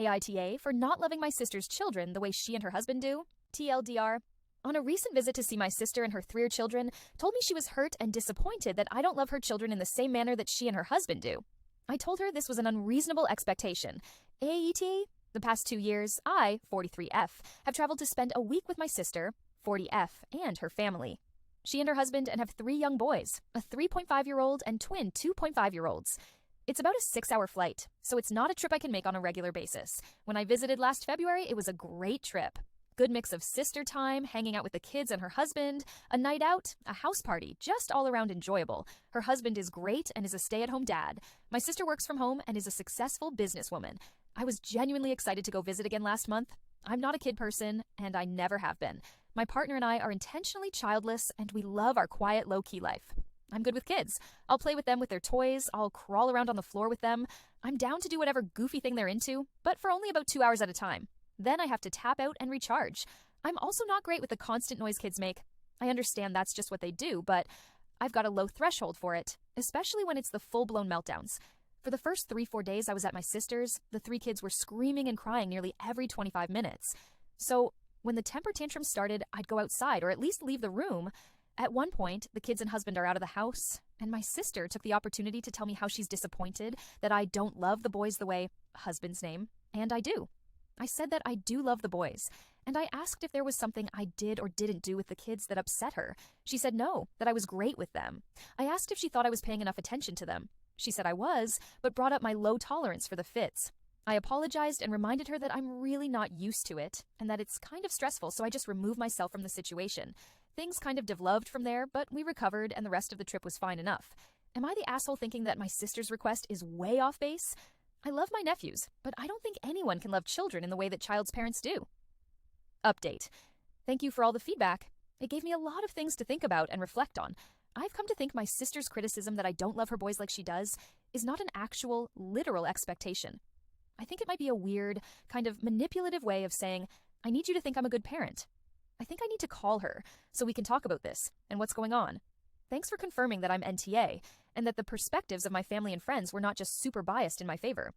AITA for not loving my sister's children the way she and her husband do. TLDR. On a recent visit to see my sister and her 3 children, told me she was hurt and disappointed that I don't love her children in the same manner that she and her husband do. I told her this was an unreasonable expectation. AITA? The past 2 years, I, 43F, have traveled to spend a week with my sister, 40F, and her family. She and her husband and have 3 young boys, a 3.5-year-old and twin 2.5-year-olds. It's about a 6-hour flight, so it's not a trip I can make on a regular basis. When I visited last February, it was a great trip. Good mix of sister time, hanging out with the kids and her husband, a night out, a house party, just all around enjoyable. Her husband is great and is a stay-at-home dad. My sister works from home and is a successful businesswoman. I was genuinely excited to go visit again last month. I'm not a kid person, and I never have been. My partner and I are intentionally childless, and we love our quiet, low-key life. I'm good with kids. I'll play with them with their toys. I'll crawl around on the floor with them. I'm down to do whatever goofy thing they're into, but for only about 2 hours at a time. Then I have to tap out and recharge. I'm also not great with the constant noise kids make. I understand that's just what they do, but I've got a low threshold for it, especially when it's the full-blown meltdowns. For the first 3-4 days I was at my sister's, the 3 kids were screaming and crying nearly every 25 minutes. So when the temper tantrum started, I'd go outside or at least leave the room. At one point, the kids and husband are out of the house, and my sister took the opportunity to tell me how she's disappointed that I don't love the boys the way, husband's name, and I do. I said that I do love the boys, and I asked if there was something I did or didn't do with the kids that upset her. She said no, that I was great with them. I asked if she thought I was paying enough attention to them. She said I was, but brought up my low tolerance for the fits. I apologized and reminded her that I'm really not used to it, and that it's kind of stressful, so I just removed myself from the situation. Things kind of devolved from there, but we recovered and the rest of the trip was fine enough. Am I the asshole thinking that my sister's request is way off base? I love my nephews, but I don't think anyone can love children in the way that child's parents do. Update. Thank you for all the feedback. It gave me a lot of things to think about and reflect on. I've come to think my sister's criticism that I don't love her boys like she does is not an actual, literal expectation. I think it might be a weird, kind of manipulative way of saying, I need you to think I'm a good parent. I think I need to call her so we can talk about this and what's going on. Thanks for confirming that I'm NTA and that the perspectives of my family and friends were not just super biased in my favor.